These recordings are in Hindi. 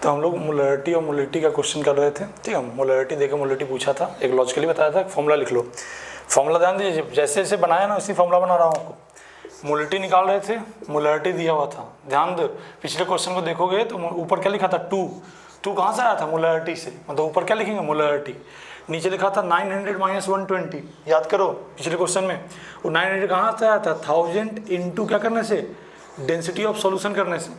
तो हम लोग मोलरिटी और मोलिटी का क्वेश्चन कर रहे थे, ठीक है। मोलरिटी देके मोलिटी पूछा था, एक लॉजिकली बताया था, फॉर्मूला लिख लो। फॉर्मूला ध्यान दीजिए, जैसे जैसे बनाया ना उसी फॉर्मूला बना रहा हूँ आपको। मोलिटी निकाल रहे थे, मोलरिटी दिया हुआ था, ध्यान दो पिछले क्वेश्चन को देखोगे तो ऊपर क्या लिखा था, टू कहाँ से आया था, मोलरिटी से, मतलब ऊपर क्या लिखेंगे, मोलरिटी। नीचे लिखा था 900 - 120, याद करो पिछले क्वेश्चन में वो 900 कहाँ से आया था, 1000 इंटू क्या करने से, डेंसिटी ऑफ सॉल्यूशन करने से।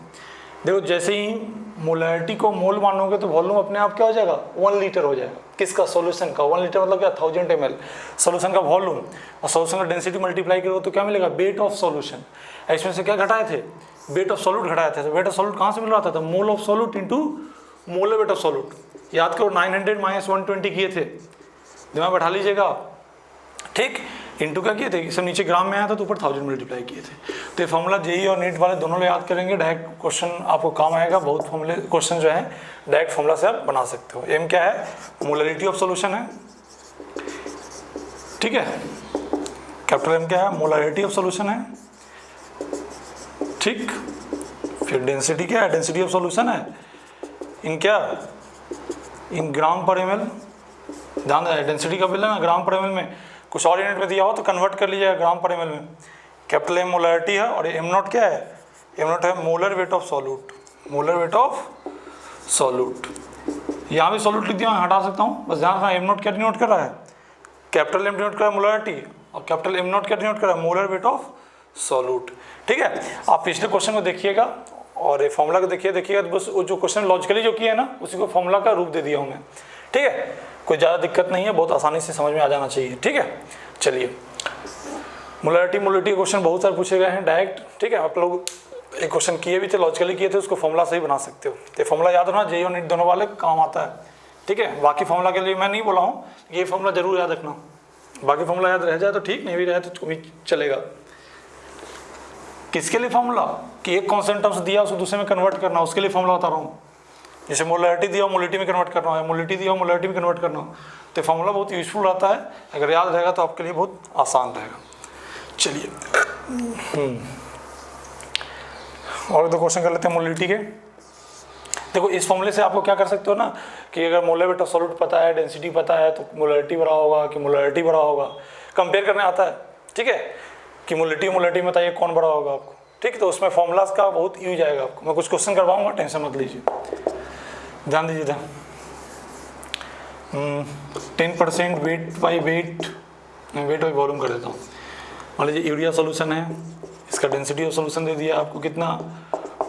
देखो जैसे ही मोलरिटी को मोल मानोगे तो वॉल्यूम अपने आप क्या हो जाएगा, 1 लीटर हो जाएगा। किसका, सॉल्यूशन का। 1 लीटर मतलब क्या, 1000 ml सॉल्यूशन का वॉल्यूम, और सॉल्यूशन का डेंसिटी मल्टीप्लाई करो तो क्या मिलेगा, वेट ऑफ सॉल्यूशन। इसमें से क्या घटाए थे, वेट ऑफ सॉल्यूट घटाए थे। तो वेट ऑफ सॉल्यूट कहाँ से मिल रहा था, मोल of solute into molar weight of solute. याद करो 900 - 120 किए थे, दिमाग बैठा लीजिएगा, ठीक। इंटू क्या किए थे, सब नीचे ग्राम में आया था तो ऊपर 1000 मल्टीप्लाई किए थे। तो ये फॉर्मूला जेई और नीट वाले दोनों लोग याद करेंगे, डायरेक्ट क्वेश्चन आपको काम आएगा। बहुत फॉर्मूले क्वेश्चन जो है डायरेक्ट फॉर्मूला से आप बना सकते हो। एम क्या है, मोलरिटी ऑफ सॉल्यूशन है, ठीक है। कैपिटल एम क्या है, मोलरिटी ऑफ सॉल्यूशन है, ठीक। फिर डेंसिटी क्या है, डेंसिटी ऑफ सॉल्यूशन है, इन क्या, इन ग्राम पर एम एल। ध्यान दें डेंसिटी का बिल है ना, ग्राम पर एम एल में, कुछ और यूनिट में दिया हो तो कन्वर्ट कर लीजिएगा ग्राम पर एम एल में। कैपिटल एम मोलरिटी है, और एम नॉट क्या है, एम नॉट है molar weight of solute, molar weight of solute. यहाँ भी सॉल्यूट लिख दिया, मैं हटा सकता हूँ, बस ध्यान रखना एम नॉट क्या डिनोट कर रहा है, कैपिटल एम डिनोट कर रहा है मोलरिटी, और कैपिटल एम नॉट क्या डिनोट कर रहा है, मोलर वेट ऑफ सॉल्यूट, ठीक है। आप पिछले क्वेश्चन को देखिएगा और ये फॉर्मूला को देखिएगा, तो बस वो जो क्वेश्चन लॉजिकली जो किया है ना उसी को फॉर्मूला का रूप दे दिया हूँ मैं, ठीक है। कोई ज़्यादा दिक्कत नहीं है, बहुत आसानी से समझ में आ जाना चाहिए, ठीक है। चलिए, मोलरिटी मोलिटी के क्वेश्चन बहुत सारे पूछे गए हैं डायरेक्ट, ठीक है। आप लोग एक क्वेश्चन किए भी थे, लॉजिकली किए थे, उसको फॉर्मूला से ही बना सकते हो। तो फॉर्मूला याद रखना, जेई और नीट दोनों वाले काम आता है, ठीक है। बाकी फॉर्मूला के लिए मैं नहीं बोला हूँ, ये फॉर्मूला जरूर याद रखना। बाकी फॉर्मूला याद रह जाए तो ठीक, नहीं भी रहे तो भी चलेगा। किसके लिए फॉर्मूला, कि एक कॉन्स्टेंट टर्म्स दिया उसको दूसरे में कन्वर्ट करना, उसके लिए फॉर्मूला बता रहा हूँ। जैसे मोलरिटी दिया हो मोलिटी में कन्वर्ट करना है, मोलिटी दिया हो मोलरिटी में कन्वर्ट करना हो, तो फॉर्मूला बहुत यूजफुल रहता है। अगर याद रहेगा तो आपके लिए बहुत आसान रहेगा। चलिए और दो क्वेश्चन कर लेते हैं मोलिटी के। देखो इस फॉर्मूले से आपको क्या कर सकते हो ना, कि अगर मोलर वेट ऑफ सॉल्यूट पता है, डेंसिटी पता है, तो मोलरिटी बड़ा होगा कि मोलरिटी बड़ा होगा, कंपेयर करने आता है, ठीक है। कि मोलिटी मोलरिटी में बताइए कौन बड़ा होगा आपको, ठीक। तो उसमें फॉर्मूलाज का बहुत यूज आएगा आपको। मैं कुछ क्वेश्चन करवाऊंगा, टेंशन मत लीजिए, ध्यान दीजिए। 10% वेट बाई वेट, मैं वेट बाई वॉल्यूम कर देता हूँ। मान लीजिए यूरिया सोल्यूशन है, इसका डेंसिटी ऑफ सोल्यूशन दे दिया आपको कितना,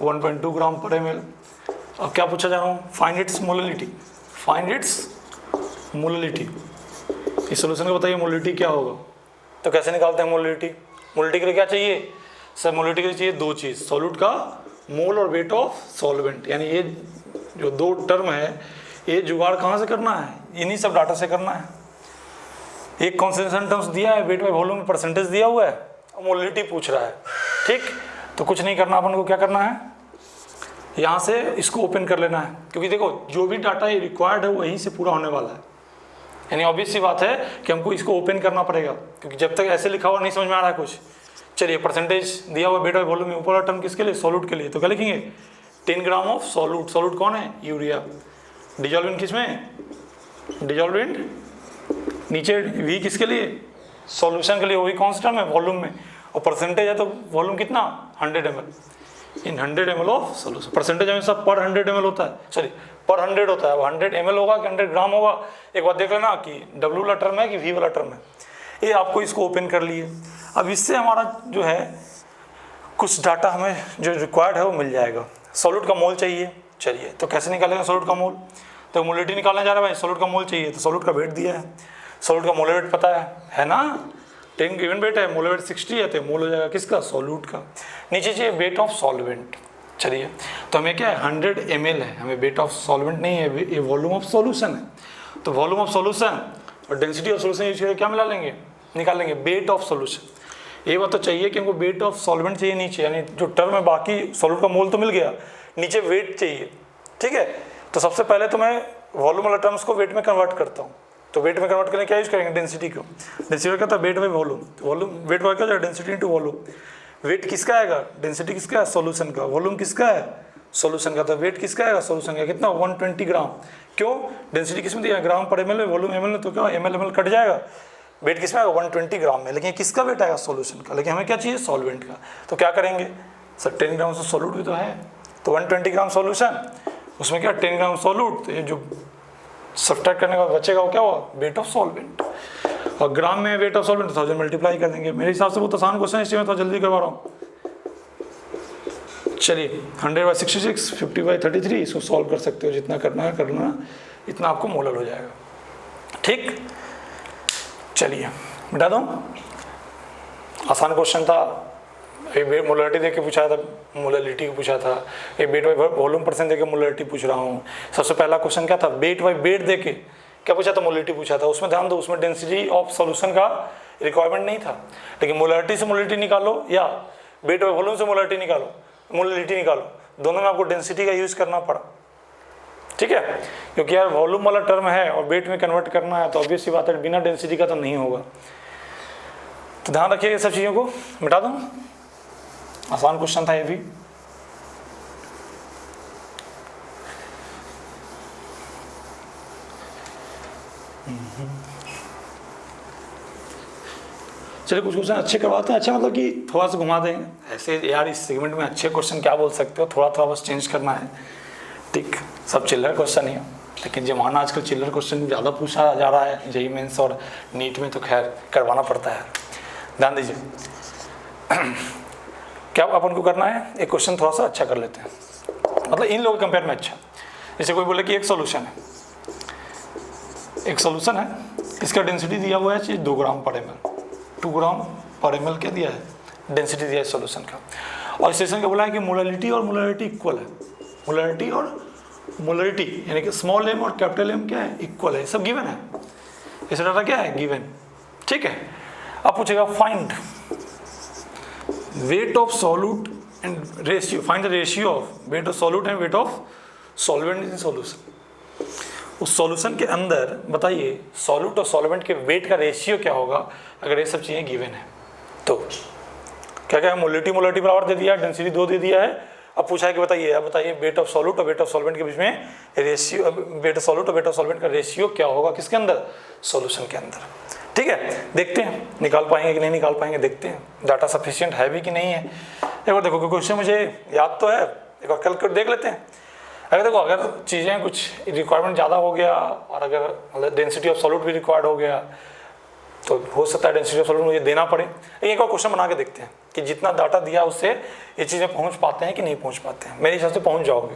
1.2 ग्राम पर ml। अब क्या पूछा जा रहा हूँ, find its molarity, find its molarity. इस सोल्यूशन को बताइए मोलरिटी क्या होगा। तो कैसे निकालते हैं मोलरिटी, मोलरिटी के लिए क्या चाहिए सर, मोलरिटी के लिए चाहिए दो चीज़, सॉल्यूट का मोल और वेट ऑफ सॉल्वेंट। यानी ये जो दो टर्म है, ये जुगाड़ कहाँ से करना है, इन्हीं सब डाटा से करना है। एक कॉन्सेंट्रेशन टर्म्स दिया है, वेट बाय वॉल्यूम में परसेंटेज दिया हुआ है, और मोलरिटी पूछ रहा है, ठीक। तो कुछ नहीं करना, अपन को क्या करना है, यहाँ से इसको ओपन कर लेना है, क्योंकि देखो जो भी डाटा ये रिक्वायर्ड है वहीं से पूरा होने वाला है। यानी ऑब्वियस सी बात है कि हमको इसको ओपन करना पड़ेगा, क्योंकि जब तक ऐसे लिखा हुआ नहीं समझ में आ रहा है कुछ। चलिए परसेंटेज दिया हुआ वेट बाय वॉल्यूम में, ऊपर वाला टर्म किसके लिए, सॉल्यूट के लिए, तो क्या लिखेंगे 10 ग्राम ऑफ सॉल्यूट। सॉल्यूट कौन है, यूरिया। डिजॉल्व इन किसमें, डिजॉल्व इन नीचे, वी किसके लिए, सॉल्यूशन के लिए, वही कौन सा टर्म है, वॉल्यूम में। और परसेंटेज है तो वॉल्यूम कितना 100 ml, in 100 ml of solution. Percentage हमेशा पर 100 ml होता है, सॉरी पर 100 होता है। अब 100 ml होगा कि 100 ग्राम होगा, एक बार देख लेना कि W वाला टर्म है कि V वाला टर्म है। ये आपको इसको ओपन कर लिए। अब इससे हमारा जो है कुछ डाटा हमें जो रिक्वायर्ड है वो मिल जाएगा। सॉल्यूट का मोल चाहिए, चलिए तो कैसे निकालेगा सॉल्यूट का मोल, तो मोलिटी निकालने जा रहा है भाई, सॉल्यूट का मोल चाहिए, तो सॉल्यूट का वेट दिया है, सॉल्यूट का मोलर वेट पता है ना, 10 गिवन वेट है, मोलर वेट 60 है, तो मोल हो जाएगा किसका, सॉल्यूट का। नीचे चाहिए वेट ऑफ सॉल्वेंट, चलिए तो हमें क्या है 100 ml है, हमें वेट ऑफ सॉल्वेंट नहीं है, ये वॉल्यूम ऑफ सॉल्यूशन है। तो वॉल्यूम ऑफ सॉल्यूशन और डेंसिटी ऑफ सॉल्यूशन यूज करके क्या मिला लेंगे, निकाल लेंगे वेट ऑफ सॉल्यूशन। ये बात तो चाहिए कि हमको वेट ऑफ सॉल्वेंट चाहिए नीचे, यानी जो टर्म है बाकी सॉल्यूट का मोल तो मिल गया, नीचे वेट चाहिए, ठीक है। तो सबसे पहले तो मैं वॉल्यूम वाला टर्म्स को वेट में कन्वर्ट करता हूँ। तो वेट में कन्वर्ट करने क्या यूज करेंगे, डेंसिटी को। डेंसिटी क्या था, weight by volume, volume weight by क्या जाएगा, डेंसिटी इंटू वॉल्यूम। वेट किसका आएगा, डेंसिटी किसका है, सॉल्यूशन का। वॉल्यूम किसका है, सॉल्यूशन का। तो वेट किसका आएगा सॉल्यूशन का, कितना 120 ग्राम। क्यों, डेंसिटी किस में दिया, ग्राम पर एमएल में, वॉल्यूम एमएल में, तो क्या एमएल एमएल कट जाएगा, वेट किस में आएगा 120 ग्राम में। लेकिन किसका वेट आएगा सॉल्यूशन का, लेकिन हमें क्या चाहिए सॉल्वेंट का। तो क्या करेंगे सर 10 ग्राम से सॉल्यूट भी तो है, तो 120 ग्राम सॉल्यूशन, उसमें क्या 10 ग्राम सॉल्यूट, तो ये जो सब्ट्रैक्ट करने का बचेगा वो क्या हुआ वेट ऑफ सॉल्वेंट। और ग्राम में वेट ऑफ सॉल्वेंट 1000 मल्टीप्लाई कर देंगे। मेरे हिसाब से बहुत आसान क्वेश्चन है, इसलिए मैं थोड़ा जल्दी करवा रहा हूँ। चलिए 100/66 50/33 इसको सॉल्व कर सकते हो, जितना करना है कर लेना, इतना आपको मोलर हो जाएगा। ठीक, चलिए बता दूँ, आसान क्वेश्चन था। एक मोलरिटी देके पूछा था, मोलरिटी को पूछा था, एक वेट बाई वॉल्यूम परसेंट देके मोलरिटी पूछ रहा हूँ। सबसे पहला क्वेश्चन क्या था, वेट बाई वेट देके क्या पूछा था, मोलरिटी पूछा था। उसमें ध्यान दो, उसमें डेंसिटी ऑफ सॉल्यूशन का रिक्वायरमेंट नहीं था, लेकिन मोलरिटी से मोलरिटी निकालो या वेट बाई वॉल्यूम से मोलरिटी निकालो, मोलरिटी निकालो, दोनों में आपको डेंसिटी का यूज करना पड़ा। ठीक है, क्योंकि यार वॉल्यूम वाला टर्म है और वेट में कन्वर्ट करना है, तो ऑब्वियस सी बात है बिना डेंसिटी का तो नहीं होगा। तो ध्यान रखिए ये सब चीज़ों को। मिटा दूँ, आसान क्वेश्चन था ये भी। चलिए कुछ क्वेश्चन अच्छे करवाते हैं, अच्छा मतलब कि थोड़ा सा घुमा देंगे ऐसे यार, इस सेगमेंट में अच्छे क्वेश्चन क्या बोल सकते हो, थोड़ा थोड़ा बस चेंज करना है। ठीक, सब चिल्लर क्वेश्चन ही है, लेकिन जो माना आजकल चिल्लर क्वेश्चन ज़्यादा पूछा जा रहा है जेईई मेंस और नीट में, तो खैर करवाना पड़ता है। ध्यान दीजिए क्या अपन को करना है, एक क्वेश्चन थोड़ा सा अच्छा कर लेते हैं, मतलब इन लोगों के कंपेयर में अच्छा। जैसे कोई बोले कि एक सॉल्यूशन है, एक सॉल्यूशन है, इसका डेंसिटी दिया हुआ है 2 ग्राम पर एमएल, 2 ग्राम पर एमएल क्या दिया है, डेंसिटी दिया है सॉल्यूशन का। और स्टेशन का बोला है कि मोलरिटी और मोलरिटी इक्वल है, मोलरिटी और मोलरिटी यानी कि स्मॉल एम और कैपिटल एम क्या है, इक्वल है, सब गिवन है, ऐसा डाटा क्या है गिवन। ठीक है, अब पूछेगा find weight of solute and ratio, find the ratio of weight of solute and weight of solvent in solution। उस सॉल्यूशन के अंदर बताइए सॉल्यूट और सॉल्वेंट के वेट का रेशियो क्या होगा अगर ये सब चीज़ें गिवन है। तो क्या क्या है, मोलरिटी मोलरिटी बराबर दे दिया है, डेंसिटी 2 दे दिया है। अब पूछा है कि बताइए, अब बताइए वेट ऑफ सॉल्यूट और वेट ऑफ सॉल्वेंट के बीच में रेशियो, वेट ऑफ सॉल्यूट और वेट ऑफ सॉल्वेंट का रेशियो क्या होगा किसके अंदर, सॉल्यूशन के अंदर। ठीक है, देखते हैं निकाल पाएंगे कि नहीं निकाल पाएंगे, देखते हैं डाटा सफिशिएंट है भी कि नहीं है। एक बार देखो क्वेश्चन मुझे याद तो है, एक बार कल कर देख लेते हैं। अगर देखो अगर चीज़ें कुछ रिक्वायरमेंट ज़्यादा हो गया और अगर मतलब डेंसिटी ऑफ सॉल्यूट भी रिक्वायर्ड हो गया, तो हो सकता है डेंसिटी ऑफ सॉल्यूट मुझे देना पड़े। लेकिन एक बार क्वेश्चन बना के देखते हैं कि जितना डाटा दिया उससे ये चीज़ें पहुँच पाते हैं कि नहीं पहुँच पाते हैं। मेरे हिसाब से पहुँच जाओगे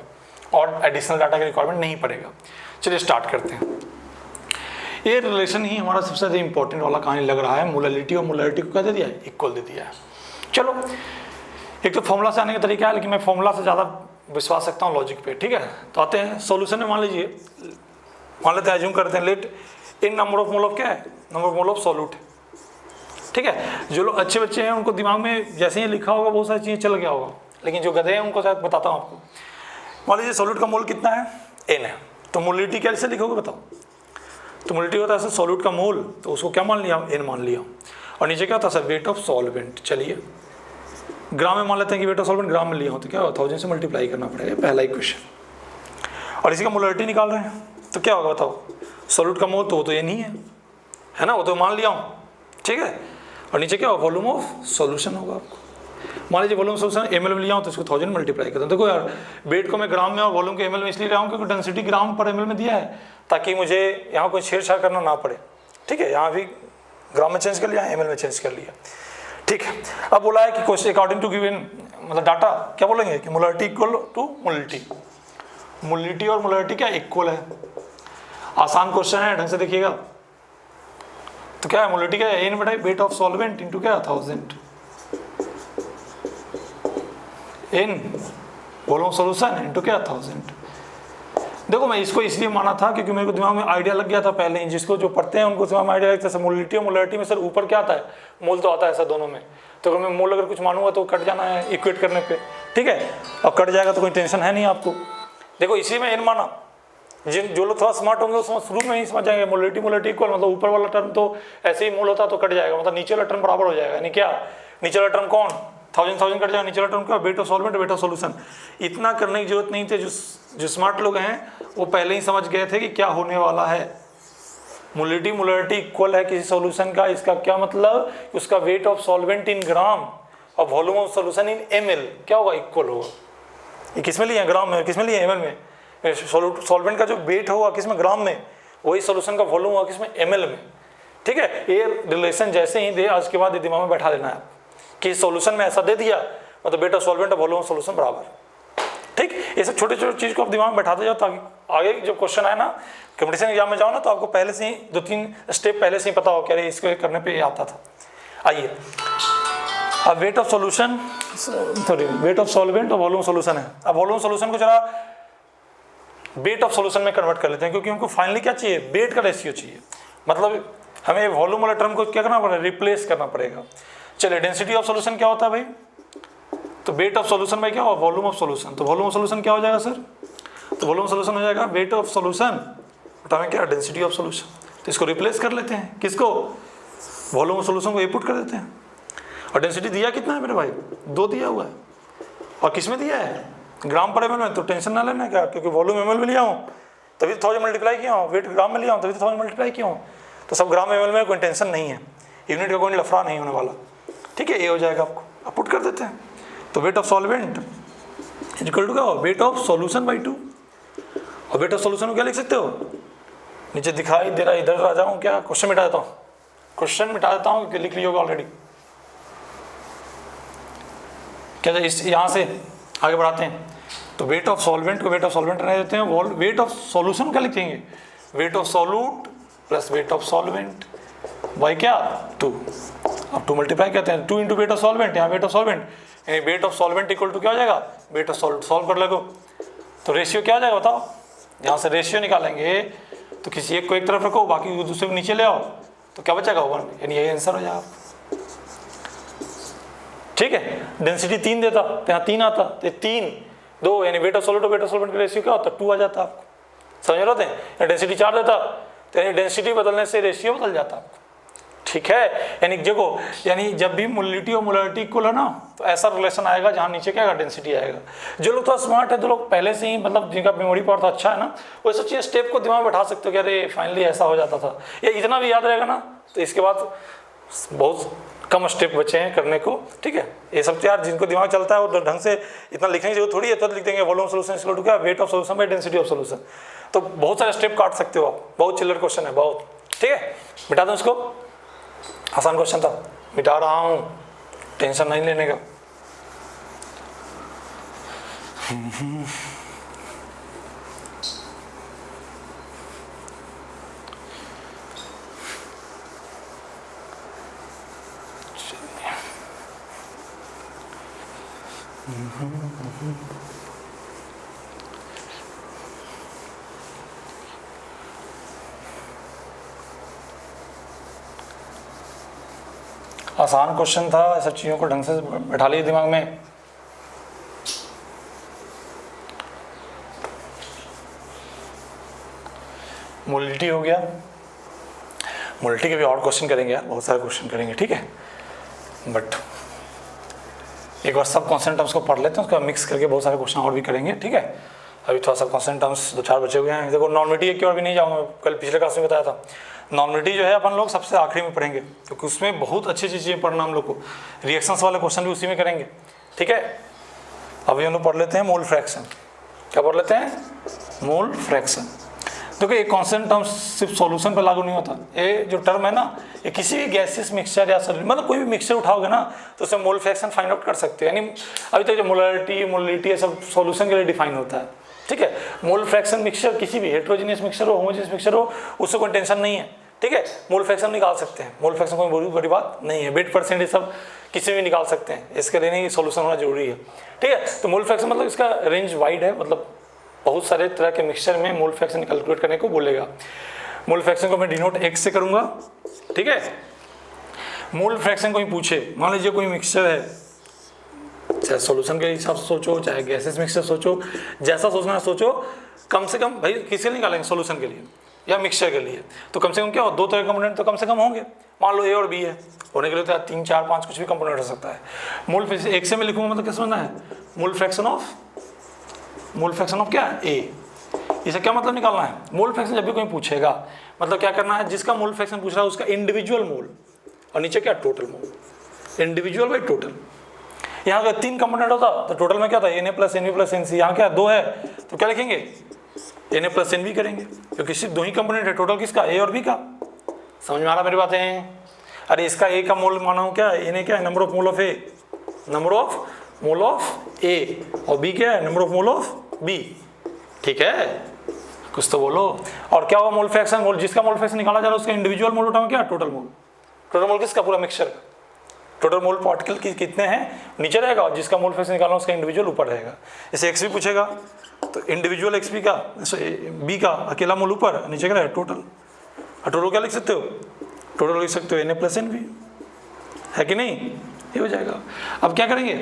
और एडिशनल डाटा की रिक्वायरमेंट नहीं पड़ेगा। चलिए स्टार्ट करते हैं। ये रिलेशन ही हमारा सबसे ज़्यादा इंपॉर्टेंट वाला कहानी लग रहा है। मोलरिटी और मोलरिटी को क्या दे दिया है, इक्वल दे दिया है। चलो एक तो फॉर्मूला से आने का तरीका है, लेकिन मैं फॉर्मूला से ज़्यादा विश्वास रखता हूँ लॉजिक पे। ठीक है, तो आते हैं सॉल्यूशन में। मान लीजिए, मान लेते हैं, एज्यूम करते हैं, let n number of mole of क्या है, number of mole of solute. ठीक है, जो लोग अच्छे बच्चे हैं उनको दिमाग में जैसे ही लिखा होगा बहुत सारी चीज़ें चल गया होगा, लेकिन जो गधे हैं उनको शायद बताता हूँ आपको। मान लीजिए सॉल्यूट का मोल कितना है, n है, तो मोलरिटी कैसे लिखोगे बताओ। तो मोलरिटी होता है सर सॉल्यूट का मोल, तो उसको क्या मान लिया, n मान लिया। और नीचे क्या होता है सर, वेट ऑफ सॉल्वेंट। चलिए ग्राम में मान लेते हैं कि वेट ऑफ सॉल्वेंट ग्राम में लिया हो, तो क्या होगा 1000 से मल्टीप्लाई करना पड़ेगा, पहला ही क्वेश्चन। और इसी का मोलरिटी निकाल रहे हैं, तो क्या होगा बताओ, सॉल्यूट का मोल तो वो तो n ही है ना, वो तो मान लिया हूँ। ठीक है, और नीचे क्या होगा, वॉल्यूम ऑफ सॉल्यूशन होगा आपको। मान लीजिए वॉल्यूम सॉल्यूशन ml में लिया हूँ, तो इसको 1000 मल्टीप्लाई करता हूँ। देखो यार वेट को मैं ग्राम में और वॉल्यूम को ml में इसलिए लिया हूँ क्योंकि डेंसिटी ग्राम पर ml में दिया है, ताकि मुझे यहाँ कोई छेड़छाड़ करना ना पड़े। ठीक है, यहाँ भी ग्राम में चेंज कर लिया, ml में चेंज कर लिया। ठीक है, अब बोला है कि क्वेश्चन अकॉर्डिंग टू गिवन मतलब डाटा क्या बोलेंगे कि molarity equal to molarity, molarity और मोलरिटी क्या इक्वल है। आसान क्वेश्चन है, ढंग से देखिएगा। तो क्या है, मोलरिटी क्या है, n बटा वेट ऑफ सॉल्वेंट इंटू क्या 1000, n वॉल्यूम सॉल्यूशन इंटू क्या 1000। देखो मैं इसको इसलिए माना था क्योंकि मेरे को दिमाग में आइडिया लग गया था पहले ही, जिसको जो पढ़ते हैं उनको दिमाग में आइडिया लगता है। मोलरिटी और मोलरिटी में सर ऊपर क्या आता है, मोल तो आता है सर दोनों में। तो अगर मैं मोल अगर कुछ मानूंगा तो कट जाना है इक्वेट करने पे। ठीक है, और कट जाएगा तो कोई टेंशन है नहीं आपको। देखो इसी में n माना, जो लोग थोड़ा स्मार्ट होंगे वो शुरू में ही समझ जाएंगे मोलरिटी मोलरिटी इक्वल, मतलब ऊपर वाला टर्म तो ऐसे ही मोल होता तो कट जाएगा, मतलब नीचे वाला टर्म बराबर हो जाएगा। यानी क्या, नीचे वाला टर्म कौन, 1000 कट जाएगा, नीचे वाला टर्म क्या, wait of solvent, wait of solution. इतना करने की जरूरत नहीं थी, जो स्मार्ट लोग हैं वो पहले ही समझ गए थे कि क्या होने वाला है। मोलरिटी इक्वल है किसी सॉल्यूशन का, इसका क्या मतलब, उसका वेट ऑफ सॉल्वेंट इन ग्राम और volume of solution in ml क्या होगा, इक्वल होगा। ये किस में लिया, ग्राम में, किस में लिया, ml में। सॉल्वेंट का जो वेट होगा किस में, ग्राम में, वही सॉल्यूशन का वॉल्यूम होगा किस में, ml में। ठीक है, ये रिलेशन जैसे ही दे, आज के बाद ये दिमाग में बैठा देना है कि सॉल्यूशन में ऐसा दे दिया मतलब वेट ऑफ सॉल्वेंट और वॉल्यूम ऑफ सॉल्यूशन बराबर। ठीक, ये सब छोटे छोटे चीज़ को आप दिमाग में बैठाते जाओ ताकि आगे जब क्वेश्चन आए ना कंपटीशन एग्जाम में जाओ ना तो आपको पहले से ही 2-3 स्टेप पहले से ही पता हो कि अरे इसको करने पे ये आता था। आइए अब wait of solution, sorry wait of solvent और वॉल्यूम सॉल्यूशन है। अब वॉल्यूम सॉल्यूशन को जरा वेट ऑफ सॉल्यूशन में कन्वर्ट कर लेते हैं, क्योंकि हमको फाइनली क्या चाहिए, वेट का रेशियो चाहिए। मतलब हमें वॉल्यूम वाला टर्म को क्या करना पड़ेगा, रिप्लेस करना पड़ेगा। चलिए डेंसिटी ऑफ सॉल्यूशन क्या होता है भाई, तो वेट ऑफ सॉल्यूशन भाई क्या होगा, वॉल्यूम ऑफ सॉल्यूशन। तो वॉल्यूम ऑफ सॉल्यूशन क्या हो जाएगा सर, तो वॉल्यूम सॉल्यूशन हो जाएगा वेट ऑफ सॉल्यूशन हमें क्या, डेंसिटी ऑफ सॉल्यूशन। तो इसको रिप्लेस कर लेते हैं, किसको, वॉल्यूम ऑफ सॉल्यूशन को इनपुट कर देते हैं। और डेंसिटी दिया कितना है मेरे भाई, 2 दिया हुआ है। और किस में दिया है, ग्राम पर ml में। तो टेंशन ना लेना क्या, क्योंकि वॉल्यूम ml में लिया हूँ तभी तो 1000 मल्टीप्लाई किया हूँ, वेट ग्राम में लिया हूँ तभी तो 1000 मल्टीप्लाई किया हूँ। तो सब ग्राम ml में, कोई टेंशन नहीं है, यूनिट का कोई लफड़ा नहीं होने वाला। ठीक है, ये हो जाएगा, आपको आप पुट कर देते हैं। तो weight of solvent equal to क्या हो, वेट ऑफ सॉल्यूशन बाई 2। और वेट ऑफ सॉल्यूशन को क्या लिख सकते हो, नीचे दिखाई दे रहा है, इधर आ जाऊँ क्या, क्वेश्चन मिटा देता हूँ, क्वेश्चन मिटा देता हूँ, लिख लिया होगा ऑलरेडी। क्या इस यहाँ से आगे बढ़ाते हैं, तो वेट ऑफ सॉल्वेंट को वेट ऑफ सॉल्वेंट रहने देते हैं, वेट ऑफ सॉल्यूशन क्या लिखेंगे, weight of solute plus weight of solvent by क्या, 2। अब 2 मल्टीप्लाई कहते हैं, 2 इंटू वेट ऑफ सॉल्वेंट, यहाँ वेट ऑफ सॉल्वेंट, यानी weight of solvent equal to क्या हो जाएगा, वेट ऑफ सॉल्ट। सॉल्व कर लगो तो रेशियो क्या हो जाएगा बताओ, यहाँ से रेशियो निकालेंगे तो किसी एक को एक तरफ रखो, बाकी को दूसरे को नीचे ले आओ, तो क्या बचेगा 1, यानी यही आंसर हो जाएगा। ठीक है, डेंसिटी 3 देता तो यहाँ 3 आता, तो 3 2 यानी वेट ऑफ सॉल्यूट और वेट ऑफ सॉल्वेंट का रेशियो क्या होता, 2 आ जाता आपको, समझ रहे थे। डेंसिटी 4 देता तो यानी डेंसिटी बदलने से रेशियो बदल जाता आपको। ठीक है, यानी देखो, यानी जब भी मोलिटी और मोलरिटी इक्वल है ना तो ऐसा रिलेशन आएगा जहाँ नीचे क्या आएगा, डेंसिटी आएगा। जो लोग थोड़ा स्मार्ट है, जो लोग पहले से ही मतलब जिनका मेमोरी पावर तो अच्छा है ना, वो सब चीज़ स्टेप को दिमाग में बैठा सकते हो कि अरे फाइनली ऐसा हो जाता था, या इतना भी याद रहेगा ना तो इसके बाद बहुत कम स्टेप बचे हैं करने को। ठीक है, ये सब यार जिनको दिमाग चलता है वो ढंग से इतना लिखने की जरूरत थोड़ी है, तो लिख देंगे वॉल्यूम सॉल्यूशन इक्वल टू क्या, wait of solution by density of solution. तो बहुत सारे स्टेप काट सकते हो आप, बहुत चिल्लर क्वेश्चन है बहुत। ठीक है, मिटा दूँ इसको, आसान क्वेश्चन था, मिटा रहा हूँ, टेंशन नहीं लेने का। आसान क्वेश्चन था, सब चीज़ों को ढंग से बैठा लीजिए दिमाग में। मोलिटी हो गया, मोलिटी के भी और क्वेश्चन करेंगे यार, बहुत सारे क्वेश्चन करेंगे। ठीक है, बट एक बार सब कॉन्स्टेंट टर्म्स को पढ़ लेते हैं, उसका मिक्स करके बहुत सारे क्वेश्चन और भी करेंगे। ठीक है, अभी थोड़ा सा कॉन्स्टेंट टर्म्स 2-4 बचे हुए हैं। देखो नॉर्मलिटी की ओर भी नहीं जाऊँगा, कल पिछले क्लास में बताया था, नॉर्मलिटी जो है अपन लोग सबसे आखिरी में पढ़ेंगे, क्योंकि उसमें बहुत अच्छी चीज़ें पढ़ना हम लोग को, रिएक्शंस वाले क्वेश्चन भी उसी में करेंगे। ठीक है, अभी हम लोग पढ़ लेते हैं मोल फ्रैक्शन। क्या पढ़ लेते हैं, मोल फ्रैक्शन। देखो ये कॉन्स्टेंट टर्म सिर्फ सॉल्यूशन पर लागू नहीं होता, ये जो टर्म है ना, ये किसी भी गैसेस मिक्सचर या मतलब कोई भी मिक्सचर उठाओगे ना तो उसमें मोल फ्रैक्शन फाइंड आउट कर सकते हो। यानी अभी तक जो मोलरिटी ये सब सॉल्यूशन के लिए डिफाइन होता है। ठीक है, मोल फ्रैक्शन मिक्सचर किसी भी हेट्रोजीनियस मिक्सचर हो, होमोजीनियस मिक्सचर हो, उससे कोई टेंशन नहीं है। ठीक है, मोल फ्रैक्शन निकाल सकते हैं, मोल फ्रैक्शन कोई बहुत बड़ी बात नहीं है, वेट परसेंट ये सब किसी भी निकाल सकते हैं, इसके लिए नहीं सॉल्यूशन होना जरूरी है। ठीक है, तो मोल फ्रैक्शन मतलब इसका रेंज वाइड है, मतलब बहुत सारे तरह के मिक्सचर में मोल फ्रैक्शन कैलकुलेट करने को बोलेगा। मोल फ्रैक्शन को मैं डिनोट x से करूँगा। ठीक है, मोल फ्रैक्शन कोई पूछे, मान लीजिए कोई मिक्सचर है, चाहे सॉल्यूशन के हिसाब से सोचो, चाहे गैसेस मिक्सचर सोचो, जैसा सोचना है सोचो, कम से कम भाई किसके लिए निकालेंगे, सॉल्यूशन के लिए। या मिक्सचर के लिए, तो कम से कम क्या हो, दो तरह के कंपोनेंट तो कम से कम होंगे। मान लो ए और बी है, होने के लिए तो 3 4 5 कुछ भी कंपोनेंट हो सकता है। मोल फ्रैक्शन एक से मैं लिखूंगा मतलब क्या समझना है, मोल फ्रैक्शन ऑफ क्या है, ए। इसे क्या मतलब निकालना है, मोल फ्रैक्शन जब भी कोई पूछेगा मतलब क्या करना है, जिसका मोल फ्रैक्शन पूछ रहा है उसका इंडिविजुअल मोल, और नीचे क्या total mole, individual by total. यहाँ अगर 3 कंपोनेंट होता तो टोटल में क्या था, Na plus Nb plus Nc, यहाँ क्या 2 है तो क्या लिखेंगे, Na प्लस Nb करेंगे, क्योंकि सिर्फ 2 ही कंपोनेंट है टोटल किसका, ए और बी का। समझ में आ रहा मेरी बातें। अरे इसका ए का मोल माना हूँ क्या, Na क्या है, number of mole of A, number of mole of A, और बी क्या है, number of mole of B. ठीक है, कुछ तो बोलो। और क्या हुआ मोल फ्रैक्शन, मोल जिसका मोल फ्रैक्शन निकाला जा रहा है उसका इंडिविजुअल मोल उठाओ क्या, टोटल मोल। टोटल मोल किसका, पूरा मिक्सचर का। टोटल मोल पार्टिकल की कितने हैं नीचे रहेगा, और जिसका मोल फ्रैक्शन निकालना उसका इंडिविजुअल ऊपर रहेगा। जैसे एक्स भी पूछेगा तो इंडिविजुअल एक्स बी का, बी का अकेला मोल ऊपर, नीचे क्या रहेगा टोटल। और टोटल क्या लिख सकते हो, टोटल लिख सकते हो Na प्लस Nb, है कि नहीं, ये हो जाएगा। अब क्या करेंगे,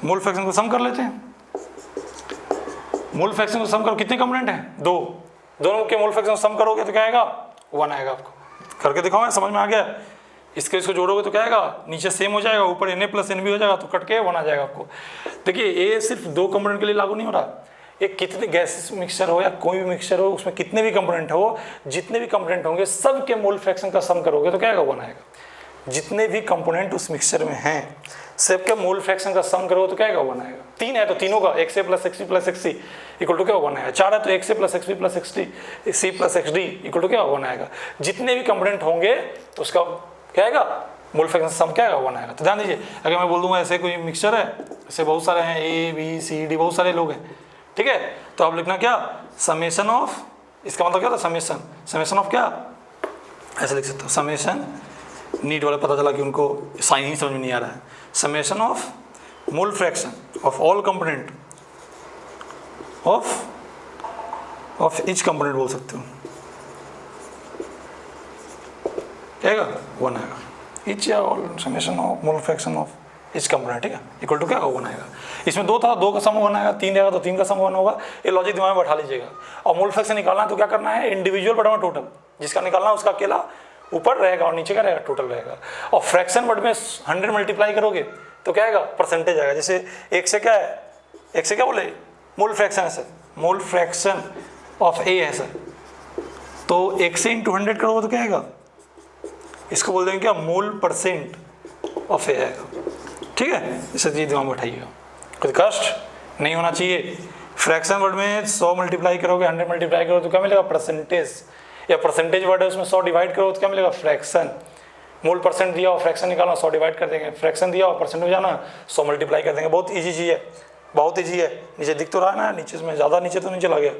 मोल फ्रैक्शन को सम कर लेते हैं। मोल फ्रैक्शन को सम करो, कितने कंपोनेंट हैं, 2, दोनों के मोल फ्रैक्शन को सम करोगे तो क्या आएगा, 1 आएगा। आपको करके दिखाओ, समझ में आ गया। इसके इसको जोड़ोगे तो क्या आएगा, नीचे सेम हो जाएगा, ऊपर Na प्लस Nb हो जाएगा, तो कट के 1 आ जाएगा आपको। देखिए ये सिर्फ 2 कंपोनेंट के लिए लागू नहीं हो रहा, ये कितने गैसेस मिक्सचर हो या कोई भी मिक्सचर हो, उसमें कितने भी कंपोनेंट हो, जितने भी कंपोनेंट होंगे सब के मोल फ्रैक्शन का सम करोगे तो क्या आएगा, 1 आएगा। जितने भी कंपोनेंट उस मिक्सचर में हैं सबके मोल फ्रैक्शन का सम करोगे तो क्या आएगा, 1 आएगा। 3 है तो तीनों का XA plus XB plus XC equal to क्या, 1 आएगा। 4 है तो XA plus XB plus XC plus XD equal to क्या, 1 आएगा। जितने भी कंपोनेंट होंगे तो उसका क्या आएगा, मोल फ्रैक्शन सम क्या आएगा, 1 आएगा। तो ध्यान दीजिए, अगर मैं बोल दूंगा ऐसे कोई मिक्सचर है, ऐसे बहुत सारे हैं A B C D, बहुत सारे लोग हैं, ठीक है, तो आप लिखना क्या, समेशन ऑफ, इसका मतलब क्या था, समेशन ऑफ क्या, ऐसे लिख सकते हो, समेशन, नीट वाले पता चला कि उनको साइन ही समझ में नहीं आ रहा है, summation of mole fraction of all component of each component बोल सकते हो, क्या आएगा, 1 आएगा। ईच या all summation of mole fraction of each component, ठीक है, इक्वल टू क्या, 1 आएगा। इसमें 2 था, 2 का सम 1 आएगा, 3 रहेगा तो 3 का सम 1 होगा। ये लॉजिक दिमाग में बैठा लीजिएगा। और मोल फ्रैक्शन निकालना है तो क्या करना है, इंडिविजुअल बटा टोटल, जिसका निकालना है उसका अकेला ऊपर रहेगा और नीचे का रहेगा टोटल रहेगा। और फ्रैक्शन वर्ड में 100 मल्टीप्लाई करोगे तो क्या आएगा, परसेंटेज आएगा। जैसे 1 से क्या है, 1 से क्या बोले, मोल फ्रैक्शन है सर, मोल फ्रैक्शन ऑफ ए है सर, तो 1 से इंटू 100 करोगे तो क्या आएगा, इसको बोल देंगे क्या, मोल परसेंट ऑफ ए आएगा। ठीक है, इसे चीज दिमाग में बैठाइएगा, कोई कष्ट नहीं होना चाहिए। फ्रैक्शन वर्ड में 100 मल्टीप्लाई करोगे, 100 मल्टीप्लाई करोगे तो क्या मिलेगा, परसेंटेज, या परसेंटेज वर्ड है उसमें 100 डिवाइड करो तो क्या मिलेगा, फ्रैक्शन। मोल परसेंट दिया और फ्रैक्शन निकालना, 100 डिवाइड कर देंगे, फ्रैक्शन दिया और परसेंट में जाना 100 मल्टीप्लाई कर देंगे। बहुत ईजी चीज़ है, बहुत ईजी है। नीचे दिख तो रहा है ना, नीचे में ज़्यादा नीचे तो नहीं चला गया,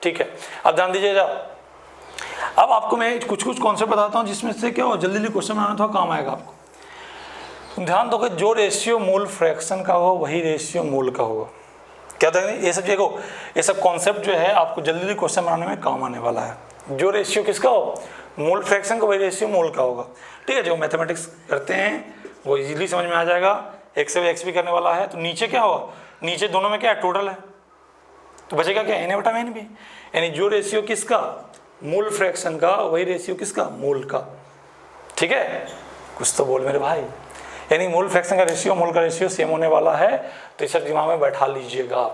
ठीक है। अब ध्यान दीजिएगा, अब आपको मैं कुछ कॉन्सेप्ट बताता हूँ जिसमें से क्या हो, जल्दी जल्दी क्वेश्चन बनाना थोड़ा काम आएगा आपको। ध्यान दो कि जो रेशियो मोल फ्रैक्शन का हो वही रेशियो मोल का होगा। क्या था, ये सब देखो, ये सब कॉन्सेप्ट जो है आपको जल्दी जल्दी क्वेश्चन बनाने में काम आने वाला है। जो रेशियो किसका हो, मोल फ्रैक्शन का, वही रेशियो मोल का होगा। ठीक है, जो मैथमेटिक्स करते हैं वो इजीली समझ में आ जाएगा। एक्स से एक्स भी करने वाला है तो नीचे क्या होगा, नीचे दोनों में क्या है, टोटल है, तो बचेगा क्या, Na बटा Nb। यानी जो रेशियो किसका, मोल फ्रैक्शन का, वही रेशियो किसका, मोल का। ठीक है, कुछ तो बोल मेरे भाई। यानी मोल फ्रैक्शन का रेशियो मोल का रेशियो सेम होने वाला है, तो इसे दिमाग में बैठा लीजिएगा।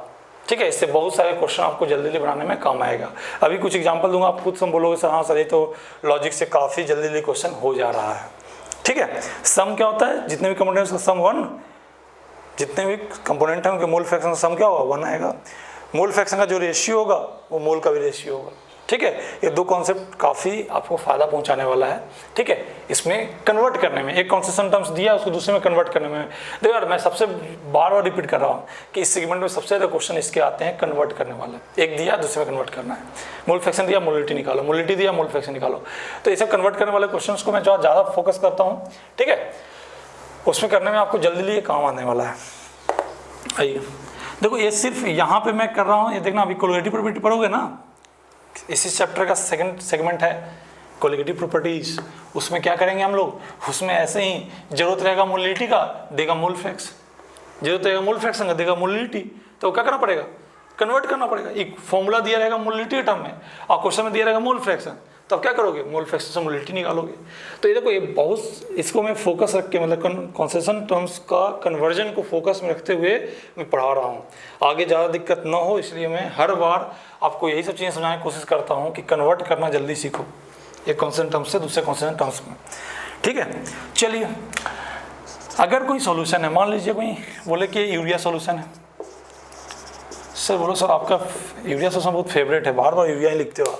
ठीक है, इससे बहुत सारे क्वेश्चन आपको जल्दी जल्दी बनाने में काम आएगा। अभी कुछ एग्जांपल दूंगा, आप खुद से बोलोगे सर हाँ सर ये तो लॉजिक से काफ़ी जल्दी जल्दी क्वेश्चन हो जा रहा है। ठीक है, सम क्या होता है, जितने भी कंपोनेंट्स का सम 1, जितने भी कंपोनेंट हैं उनके मोल फ्रैक्शन का सम क्या होगा, 1 आएगा। मोल फ्रैक्शन का जो रेशियो होगा वो मोल का भी रेशियो होगा। ठीक है, ये 2 कॉन्सेप्ट काफ़ी आपको फ़ायदा पहुंचाने वाला है। ठीक है, इसमें कन्वर्ट करने में, एक कॉन्सेप्शन टर्म्स दिया उसको दूसरे में कन्वर्ट करने में। देखो यार, मैं सबसे बार बार रिपीट कर रहा हूँ कि इस सेगमेंट में सबसे ज़्यादा क्वेश्चन इसके आते हैं कन्वर्ट करने वाले। एक दिया दूसरे में कन्वर्ट करना है, मोल फ्रैक्शन दिया मोलिटी निकालो, मोलिटी दिया मोल फ्रैक्शन निकालो। तो ये सब कन्वर्ट करने वाले क्वेश्चन को मैं जो ज़्यादा फोकस करता हूँ, ठीक है, उसमें करने में आपको जल्दी जल्दी काम आने वाला है। आइए देखो, ये सिर्फ यहाँ पे मैं कर रहा हूँ, ये देखना अभी कोलिगेटिव प्रॉपर्टी पढ़ोगे ना, इसी चैप्टर का सेकंड सेगमेंट है कोलिगेटिव प्रॉपर्टीज। उसमें क्या करेंगे हम लोग, उसमें ऐसे ही जरूरत रहेगा मोलिटी का, देगा मोल फ्रैक्शन, जरूरत रहेगा मोल फ्रैक्शन का, देगा मोलिटी। तो क्या करना पड़ेगा, कन्वर्ट करना पड़ेगा। एक फॉर्मूला दिया रहेगा मोलिटी टर्म में और क्वेश्चन में दिया रहेगा मोल फ्रैक्शन, तो अब क्या करोगे, मोल फ्रैक्शन से मोलिटी निकालोगे। तो ये देखो, ये बहुत, इसको मैं फोकस रख के मतलब कॉन्सेशन टर्म्स का कन्वर्जन को फोकस में रखते हुए मैं पढ़ा रहा हूँ, आगे ज़्यादा दिक्कत ना हो, इसलिए मैं हर बार आपको यही सब चीज़ें समझाने की कोशिश करता हूँ कि कन्वर्ट करना जल्दी सीखो एक कॉन्सेशन टर्म्स से दूसरे कॉन्सेशन टर्म्स में। ठीक है, चलिए, अगर कोई सॉल्यूशन है, मान लीजिए कोई बोले कि यूरिया सॉल्यूशन है, सर बोलो सर आपका यूरिया सॉल्यूशन बहुत फेवरेट है, बार बार यूरिया ही लिखते हो आप,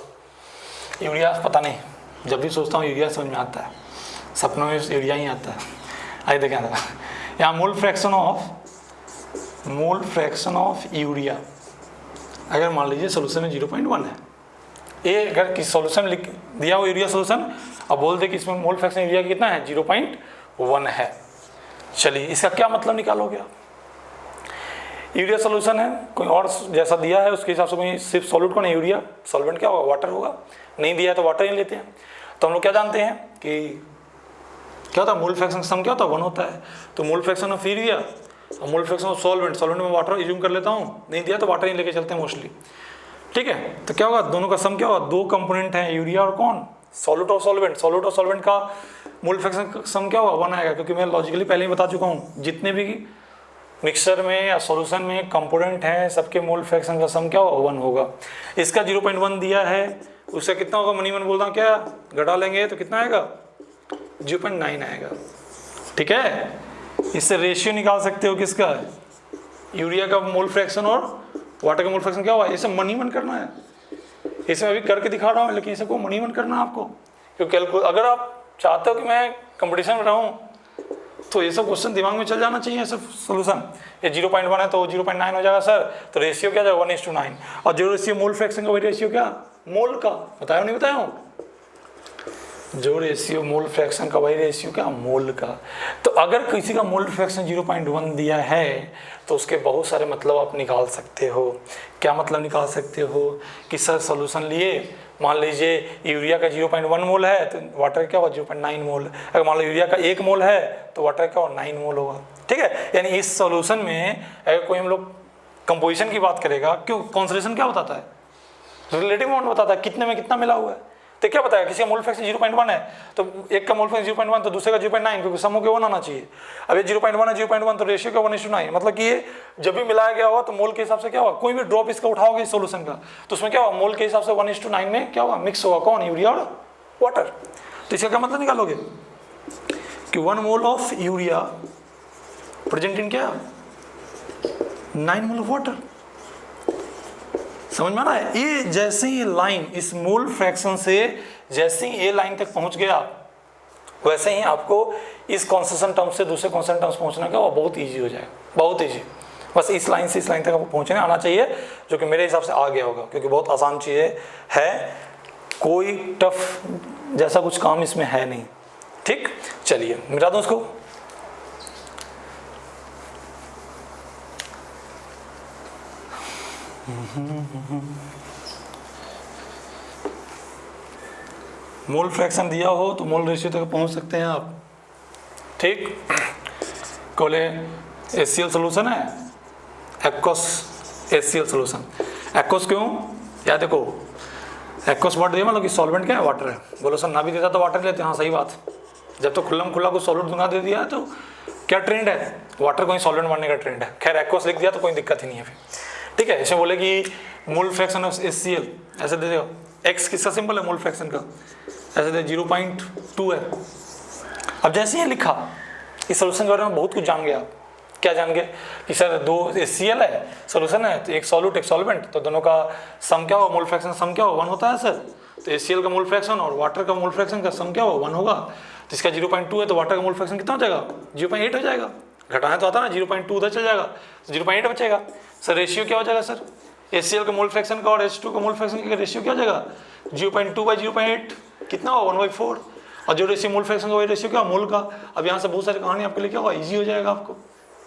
यूरिया पता नहीं, जब भी सोचता हूँ यूरिया समझ में आता है, सपनों में यूरिया ही आता है। आइए देखें यहाँ मोल फ्रैक्शन ऑफ यूरिया, अगर मान लीजिए सोल्यूशन में 0.1 है, ये अगर किसी सोल्यूशन लिख दिया हो यूरिया सोल्यूशन, अब बोल दे कि इसमें मोल फ्रैक्शन यूरिया कितना है, 0.1 है। चलिए इसका क्या मतलब निकालोगे आप, यूरिया सोल्यूशन है, कोई और जैसा दिया है उसके हिसाब से कोई सिर्फ सॉल्यूट कौन है, यूरिया, सॉल्वेंट क्या होगा, वाटर होगा, नहीं दिया है तो वाटर ही लेते हैं। तो हम लोग क्या जानते हैं कि क्या होता है, मोल फ्रैक्शन सम क्या होता है, 1 होता है। तो मोल फ्रैक्शन ऑफ यूरिया और मोल फ्रैक्शन ऑफ सॉल्वेंट में वाटर इज्यूम कर लेता हूँ, नहीं दिया तो वाटर ही लेके चलते हैं मोस्टली। ठीक है, तो क्या होगा, दोनों का सम क्या होगा, 2 कंपोनेंट हैं यूरिया और कौन, सॉल्यूट और सॉल्वेंट का मोल फ्रैक्शन सम क्या होगा, 1 आएगा, क्योंकि मैं लॉजिकली पहले ही बता चुका हूँ, जितने भी मिक्सचर में या सॉल्यूशन में कंपोनेंट हैं सबके मोल फ्रैक्शन का सम क्या होगा, 1 होगा। इसका 0.1 दिया है, उससे कितना होगा, मनी मन बोलता हूँ क्या, घटा लेंगे तो कितना आएगा, 0.9 आएगा। ठीक है, इससे रेशियो निकाल सकते हो किसका, यूरिया का मोल फ्रैक्शन और वाटर का मोल फ्रैक्शन क्या हुआ, इसे मनी मन करना है, इसे अभी करके दिखा रहा हूँ, लेकिन इसे को मनी मन करना है आपको, क्योंकि अगर आप चाहते हो कि मैं कंपटीशन में रहूँ तो ये सब क्वेश्चन दिमाग में चल जाना चाहिए। सब सोल्यूशन ये 0.1 है तो 0.9 हो जाएगा सर, तो रेशियो क्या जाएगा, 1:9, और जो रेशियो मोल फ्रैक्शन का वही रेशियो क्या, मोल का, बताया नहीं बताया हूँ, जो रेशियो मोल फ्रैक्शन का वही रेशियो क्या, मोल का। तो अगर किसी का मोल फ्रैक्शन 0.1 दिया है तो उसके बहुत सारे मतलब आप निकाल सकते हो। क्या मतलब निकाल सकते हो कि सर सोल्यूशन लिए, मान लीजिए यूरिया का 0.1 मोल है तो वाटर क्या होगा, 0.9 मोल। अगर मान लो यूरिया का 1 मोल है तो वाटर क्या होगा, 9 मोल होगा। ठीक है, यानी इस सोल्यूशन में अगर कोई हम लोग कंपोजिशन की बात करेगा, क्यों कॉन्सेंट्रेशन क्या बताता है, रिलेटिव अमाउंट बताता है, कितने में कितना मिला हुआ है। तो क्या बताया, किसी का मोल फ्रैक्शन 0.1 है तो एक का मोल फ्रैक्शन 0.1 तो दूसरे का 0.9, क्योंकि सम के 1 आना चाहिए। अब ये 0.1 है 0.1 तो रेशियो का 1:9, मतलब कि ये जब भी मिलाया गया होगा तो मोल के हिसाब से क्या होगा, कोई भी ड्रॉप इसका उठाओगे इस सोल्यूशन का तो उसमें क्या होगा, मोल के हिसाब से 1:9 में क्या होगा, मिक्स होगा, कौन, यूरिया और वाटर। तो इसका क्या मतलब निकालोगे कि 1 mole of urea present in क्या, 9 मोल ऑफ वाटर। समझ में आ रहा है, ये जैसे ही लाइन इस मोल फ्रैक्शन से जैसे ही ये लाइन तक पहुंच गया वैसे ही आपको इस कॉन्सेशन टर्म से दूसरे कॉन्सेशन टर्म्स पहुंचना का वो बहुत इजी हो जाएगा, बहुत इजी। बस इस लाइन से इस लाइन तक आपको पहुंचने आना चाहिए, जो कि मेरे हिसाब से आ गया होगा, क्योंकि बहुत आसान चीज़ें है, कोई टफ जैसा कुछ काम इसमें है नहीं। ठीक, चलिए मिटा दूँ उसको। मोल फ्रैक्शन दिया हो तो मोल रेशियो तक पहुंच सकते हैं आप। ठीक, कोले HCl सोल्यूशन है, एक्वस HCl सोल्यूशन। एक्वस क्यों, या देखो एक्वस वर्ड दिया, मतलब कि सॉल्वेंट क्या है, वाटर है। बोलो सर ना भी देता तो वाटर लेते, हाँ सही बात, जब तो खुल्लम खुल्ला को सॉल्वेंट दूंगा दे दिया है तो क्या ट्रेंड है, वाटर को ही सॉल्वेंट मानने का ट्रेंड है। खैर एक्वस लिख दिया तो कोई दिक्कत ही नहीं है फिर। ठीक है, इसमें बोले कि मोल फ्रैक्शन ऑफ HCl ऐसे दे दो, एक्स किसका सिंबल है मोल फ्रैक्शन का, ऐसे दे 0.2 है। अब जैसे ही लिखा इस सोल्यूशन के बारे में बहुत कुछ जान गया। क्या जान गए कि सर 2 HCl है, सोल्यूशन है, तो एक सॉल्यूट एक सॉल्वेंट, तो दोनों का सम क्या हो, मोल फ्रैक्शन सम क्या हो, 1 होता है सर। तो HCl का मोल फ्रैक्शन और वाटर का मोल फ्रैक्शन का सम क्या हो, 1 होगा। तो इसका 0.2 है तो वाटर का मोल फ्रैक्शन कितना हो जाएगा, 0.8 हो जाएगा। घटाना तो आता ना, 0.2 उधर चल जाएगा तो 0.8 बचेगा। सर रेशियो क्या हो जाएगा सर, HCl का मोल फ्रैक्शन का और H2 का मोल फ्रैक्शन का रेशियो क्या हो जाएगा, 0.2/0.8 कितना होगा, 1/4। और जो रेशियो मोल फ्रैक्शन का वही रेशियो क्या, मोल का। अब यहाँ से बहुत सारी कहानी आपके लिए क्या होगा, ईजी हो जाएगा आपको।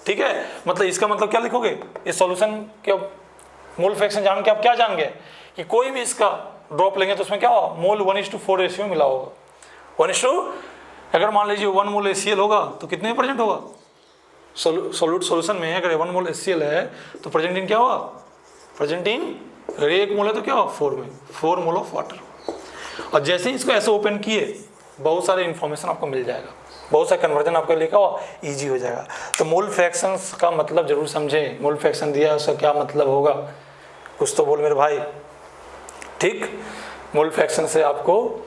ठीक है, मतलब इसका मतलब क्या लिखोगे, इस सॉल्यूशन के मोल फ्रैक्शन जान के आप क्या जान गए कि कोई भी इसका ड्रॉप लेंगे तो उसमें क्या होगा, मोल 1:4 रेशियो मिला होगा। 1:, अगर मान लीजिए 1 मोल HCl होगा तो कितने प्रेजेंट होगा, सॉल्यूट सॉल्यूशन में अगर 1 मोल HCl है तो प्रेजेंट इन क्या होगा, प्रेजेंट इन, अगर 1 मोल है तो क्या होगा 4 में, 4 मोल ऑफ वाटर। और जैसे ही इसको ऐसे ओपन किए बहुत सारे इन्फॉर्मेशन आपको मिल जाएगा, बहुत सारे कन्वर्जन आपको लिखा हुआ ईजी हो जाएगा। तो मोल फ्रैक्शंस का मतलब जरूर समझें, मोल फ्रैक्शन दिया है उसका क्या मतलब होगा, कुछ तो बोल मेरे भाई। ठीक, मोल फ्रैक्शन से आपको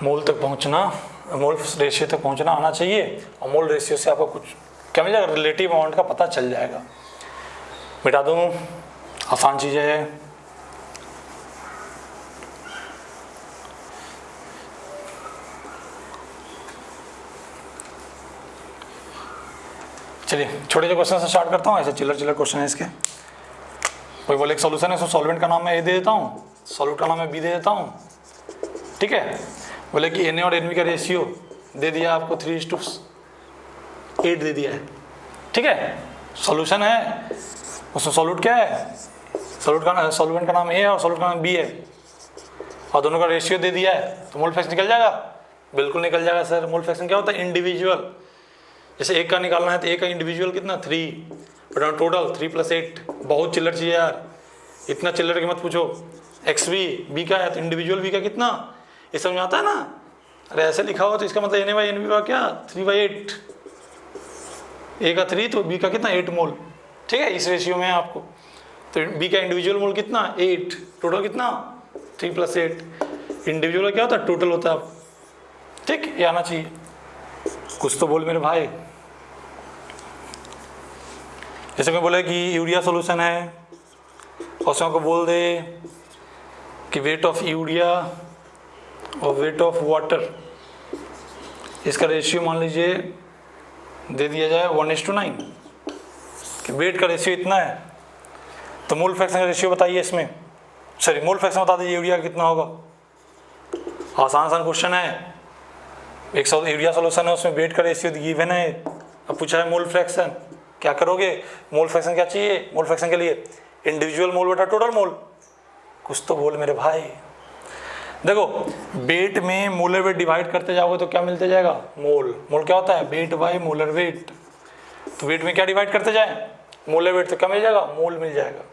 मोल तक पहुंचना, मोल रेशियो तक पहुंचना आना चाहिए, और मोल रेशियो से आपको कुछ क्या मिल जाएगा, रिलेटिव अमाउंट का पता चल जाएगा। मिटा दूँ, आसान चीज़ें है। चलिए छोटे से क्वेश्चन से स्टार्ट करता हूँ, ऐसे चिल्लर क्वेश्चन है इसके। कोई बोले एक सॉल्यूशन है, सो सॉल्वेंट का नाम मैं ए दे देता हूँ, सॉल्यूट का नाम मैं बी दे देता हूँ, ठीक है। बोले कि Na और Nb का रेशियो दे दिया आपको 3:8 दे दिया है, ठीक है। सॉल्यूशन है, उसमें सॉल्यूट क्या है, सॉल्वेंट का नाम ए है और सॉल्यूट का नाम बी है, और दोनों का रेशियो दे दिया है, तो मोल फ्रैक्शन निकल जाएगा, बिल्कुल निकल जाएगा सर। मोल फ्रैक्शन क्या होता है, इंडिविजुअल। जैसे एक का निकालना है तो एक का इंडिविजुअल कितना 3, बट टोटल 3 + 8, बहुत चिल्लर चाहिए यार, इतना चिल्लर की मत पूछो। XB बी का है तो इंडिविजुअल बी का कितना, ये समझ आता है ना। अरे ऐसे लिखा हो तो इसका मतलब Na/Nb का क्या 3/8, ए का 3 तो बी का कितना 8 मोल, ठीक है। इस रेशियो में है आपको, तो बी का इंडिविजुअल मोल कितना 8, टोटल कितना 3 + 8। इंडिविजुअल क्या होता है, टोटल होता है आप, ठीक, ये आना चाहिए। कुछ तो बोल मेरे भाई। जैसे मैं बोले कि यूरिया सॉल्यूशन है, और उसमें को बोल दे कि वेट ऑफ यूरिया और वेट ऑफ वाटर, इसका रेशियो मान लीजिए दे दिया जाए 1:9, कि वेट का रेशियो इतना है, तो मोल फ्रैक्शन का रेशियो बताइए इसमें, सॉरी मोल फ्रैक्शन बता दीजिए यूरिया कितना होगा। आसान क्वेश्चन है, एक यूरिया सॉल्यूशन है, उसमें वेट का रेशियो गिवन है, अब पूछा है मोल फ्रैक्शन, क्या करोगे। मोल फ्रैक्शन क्या चाहिए, मोल फ्रैक्शन के लिए इंडिविजुअल मोल बटा टोटल मोल, कुछ तो बोल मेरे भाई। देखो वेट में मोलर वेट डिवाइड करते जाओगे तो क्या मिलते जाएगा, मोल। मोल क्या होता है, वेट बाय मोलर वेट, तो वेट में क्या डिवाइड करते जाए, मोलर वेट, तो क्या मिल जाएगा, मोल मिल जाएगा,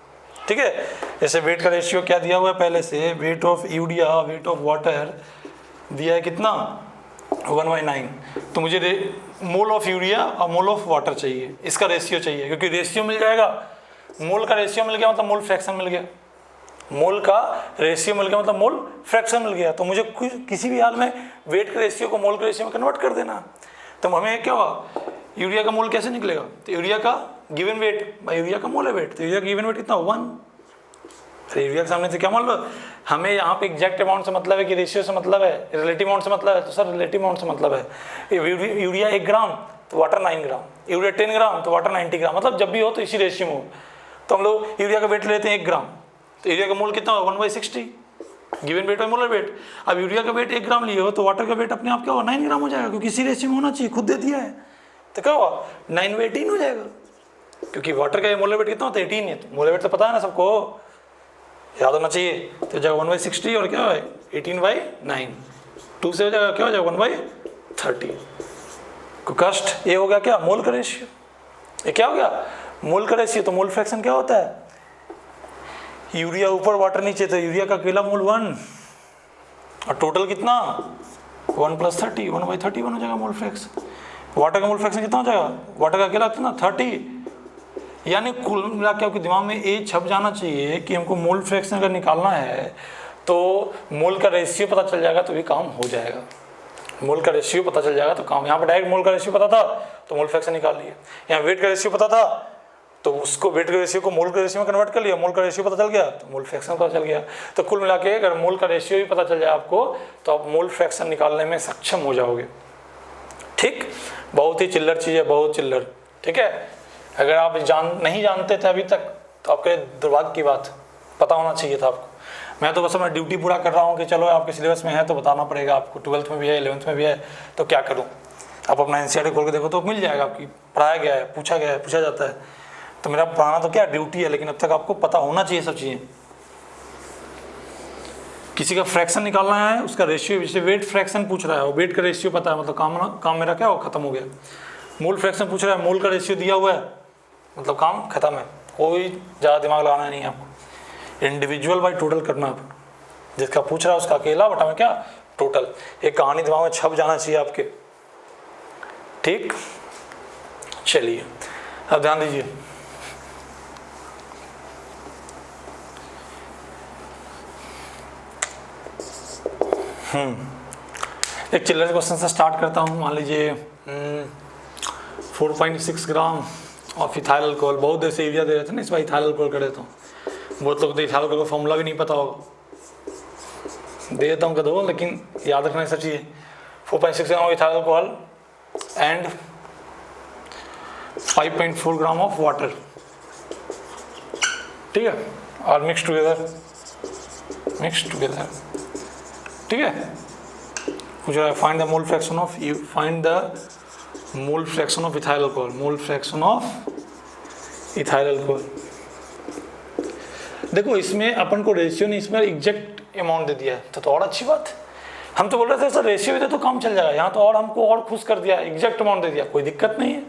ठीक है। जैसे वेट का रेशियो क्या दिया हुआ है पहले से, weight of urea weight of water दिया है कितना 1/9, तो मुझे मोल ऑफ यूरिया और मोल ऑफ वाटर चाहिए, इसका रेशियो चाहिए, क्योंकि रेशियो मिल जाएगा, मोल का रेशियो मिल गया मतलब मोल फ्रैक्शन मिल गया, मोल का रेशियो मिल गया मतलब मोल फ्रैक्शन मिल गया, तो मुझे किसी भी हाल में वेट के रेशियो को मोल के रेशियो में कन्वर्ट कर देना। तो हमें क्या हुआ, यूरिया का मोल कैसे निकलेगा, तो यूरिया का गिवन वेट बाय यूरिया का मोलर वेट, तो यूरिया का गिवन वेट कितना 1। यूरिया के सामने से क्या मान लो, हमें यहाँ पे एग्जैक्ट अमाउंट से मतलब है कि रेशियो से मतलब है, रिलेटिव अमाउंट से मतलब है, तो सर रिलेटिव अमाउंट से मतलब है। यूरिया 1 ग्राम तो वाटर 9 ग्राम, यूरिया 10 ग्राम तो वाटर 90 ग्राम, मतलब जब भी हो तो इसी रेशियो में हो। तो हम लोग यूरिया का वेट लेते हैं 1 ग्राम, तो यूरिया का मोल कितना होगा 1/60, given weight by molar weight. अब यूरिया का वेट 1 ग्राम लिए हो तो वाटर का वेट अपने आप क्या होगा 9 ग्राम हो जाएगा, क्योंकि इसी रेशियो में होना चाहिए, खुद दे दिया है, तो क्या होगा 9/18 हो जाएगा, क्योंकि वाटर का मोलर वेट कितना होता है 18 है, तो मोलर वेट तो पता है ना सबको, याद होना चाहिए। तो जगह 1/60 और क्या है 18/9, 2 से हो जाएगा क्या हो जाएगा 1/30, को कष्ट ये हो गया क्या मोल का रेशियो, ये क्या हो गया मोल का रेशियो। तो मोल फ्रैक्शन क्या होता है, यूरिया ऊपर वाटर नीचे, तो यूरिया का अकेला मोल 1 और टोटल कितना 1 + 30, 1/31 हो जाएगा मोल फ्रैक्शन। वाटर का मोल फ्रैक्शन कितना हो जाएगा, वाटर का अकेला कितना 30, यानी कुल मिला के आपके दिमाग में ये छप जाना चाहिए कि हमको मोल फ्रैक्शन अगर निकालना है तो मोल का रेशियो पता चल जाएगा तो भी काम हो जाएगा। मोल का रेशियो पता चल जाएगा तो काम, यहाँ पर डायरेक्ट मोल का रेशियो पता था तो मोल फ्रैक्शन निकाल लिया, यहाँ वेट का रेशियो पता था तो उसको वेट के रेशियो को मोल के रेशियो में कन्वर्ट कर लिया, मोल का रेशियो पता चल गया तो मोल फ्रैक्शन पता चल गया। तो कुल मिला के अगर मोल का रेशियो भी पता चल जाए आपको तो आप मोल फ्रैक्शन निकालने में सक्षम हो जाओगे। ठीक, बहुत ही चिल्लर चीज़ है, बहुत चिल्लर, ठीक है। अगर आप नहीं जानते थे अभी तक तो आपके दुर्भाग्य की बात, पता होना चाहिए था आपको। मैं तो बस अपना ड्यूटी पूरा कर रहा हूँ कि चलो आपके सिलेबस में है तो बताना पड़ेगा आपको, 12th में भी है 11th में भी है, तो क्या करूँ। आप अपना NCERT खोल के देखो तो मिल जाएगा, आपकी पढ़ाया गया है, पूछा गया है, पूछा जाता है। तो मेरा पढ़ाना तो क्या ड्यूटी है, लेकिन अब तक आपको पता होना चाहिए सब चीज़ें। किसी का फ्रैक्शन निकालना है, उसका रेशियो, जैसे वेट फ्रैक्शन पूछ रहा है, वेट का रेशियो पता है, मतलब काम मेरा क्या हो खत्म हो गया। मोल फ्रैक्शन पूछ रहा है, मोल का रेशियो दिया हुआ है, मतलब काम खत्म है, कोई ज़्यादा दिमाग लगाना नहीं है आपको। इंडिविजुअल बाय टोटल करना आप, जिसका पूछ रहा है उसका अकेला बटा में क्या टोटल। एक कहानी दिमाग में छप जाना चाहिए आपके, ठीक। चलिए अब ध्यान दीजिए, एक चिल्ड्रन क्वेश्चन से स्टार्ट करता हूँ। मान लीजिए 4.6 ग्राम ऑफ इथाइल अल्कोहल, बहुत देर से यूरिया दे रहे थे ना, इस बार इथाइल अल्कोहल कर देता हूँ। बहुत लोग तो इथाइल अल्कोहल का फॉर्मूला भी नहीं पता होगा, दे देता हूँ कदो, लेकिन याद रखना सब चीज़। 4.6 gram of ethyl alcohol and 5.4 gram of water, ठीक है, और मिक्स टुगेदर, ठीक है। पूछ रहा है find the mole fraction of ethyl alcohol, mole fraction of ethyl alcohol. देखो इसमें अपन को रेशियो नहीं, इसमें एग्जैक्ट अमाउंट दे दिया है, तो और अच्छी बात है। हम तो बोल रहे थे सर रेशियो दे तो काम चल जाएगा, यहाँ तो और हमको और खुश कर दिया, एग्जैक्ट अमाउंट दे दिया, कोई दिक्कत नहीं है।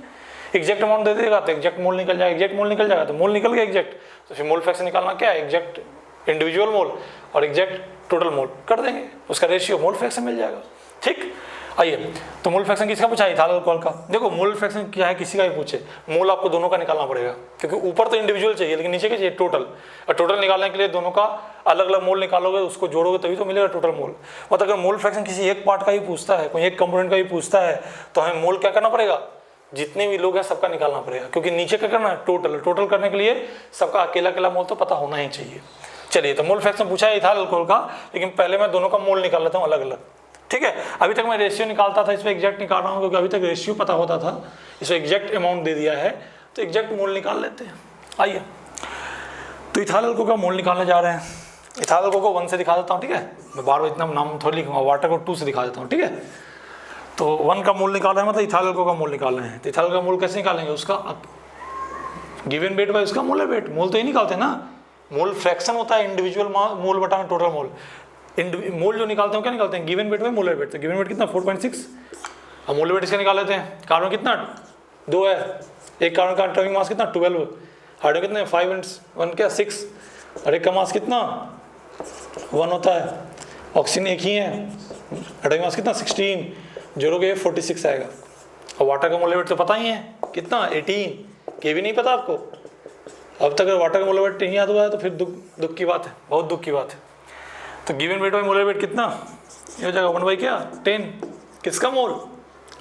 एग्जैक्ट अमाउंट दे देगा तो एग्जैक्ट मोल निकल जाएगा, एग्जैक्ट मोल निकल जाएगा तो मोल निकल गया एग्जैक्ट, तो फिर मोल फ्रैक्शन निकालना क्या है, एग्जैक्ट इंडिविजुअल मोल और एग्जैक्ट टोटल मोल कर देंगे, उसका रेशियो मोल फ्रैक्शन मिल जाएगा, ठीक। आइए तो मोल फ्रैक्शन किसका पूछा है, इथाइल अल्कोहल का। देखो मोल फ्रैक्शन क्या है, किसी का भी पूछे, मोल आपको दोनों का निकालना पड़ेगा, क्योंकि ऊपर तो इंडिविजुअल चाहिए लेकिन नीचे क्या चाहिए, टोटल। और टोटल निकालने के लिए दोनों का अलग अलग मोल निकालोगे, उसको जोड़ोगे तभी तो मिलेगा टोटल मोल। मतलब अगर मोल फ्रैक्शन किसी एक पार्ट का ही पूछता है, कोई एक कंपोनेंट का ही पूछता है, तो हमें मोल क्या करना पड़ेगा, जितने भी लोग हैं सबका निकालना पड़ेगा, क्योंकि नीचे क्या करना है, टोटल। टोटल करने के लिए सबका अकेला अकेला मोल तो पता होना ही चाहिए। चलिए तो मोल फ्रैक्शन पूछा है इथाइल अल्कोहल का, लेकिन पहले मैं दोनों का मोल निकाल लेता हूँ अलग अलग, ठीक है। अभी तक मैं रेशियो निकालता था, इसमें एग्जैक्ट निकाल रहा हूँ क्योंकि अभी तक रेशियो पता होता था, इसमें एग्जैक्ट अमाउंट दे दिया है तो एग्जैक्ट मोल निकाल लेते हैं। आइए तो इथाइल अल्कोहल का मोल निकालने जा रहे हैं। इथाइल अल्कोहल को 1 से दिखा देता हूँ, ठीक है, मैं बार बार इतना नाम थोड़ी लिखूंगा, वाटर को 2 से दिखा देता हूँ, ठीक है। तो 1 का मोल निकाल रहे हैं, मतलब इथाइल अल्कोहल का मोल निकाल रहे हैं। तो इथाइल का मोल कैसे निकालेंगे, उसका गिवन वेट बाय उसका मोलर वेट। मोल तो ये निकालते ना, मोल फ्रैक्शन होता है इंडिविजुअल मोल बटा में टोटल मोल। मोल जो निकालते हैं क्या निकालते हैं, given weight by molar weight. तो गिवन वेट कितना 4.6, अब मोलर वेट इसका निकाल लेते हैं। कार्बन कितना 2 है, एक कार्बन का एटॉमिक मास कितना 12, हाइड्रोजन कितने 5 and 1 क्या 6, और एक का मास कितना 1 होता है, ऑक्सीजन एक ही है, एटॉमिक मास कितना 16, जोड़ोगे 46 आएगा। और वाटर का मोलर वेट तो पता ही है कितना 18, ये भी नहीं पता आपको। अब तक अगर वाटर का मोलर वेट नहीं याद हुआ है तो फिर दुख की बात है, बहुत दुख की बात है। तो given weight by molar weight कितना, ये हो जाएगा 1/10, किसका मोल,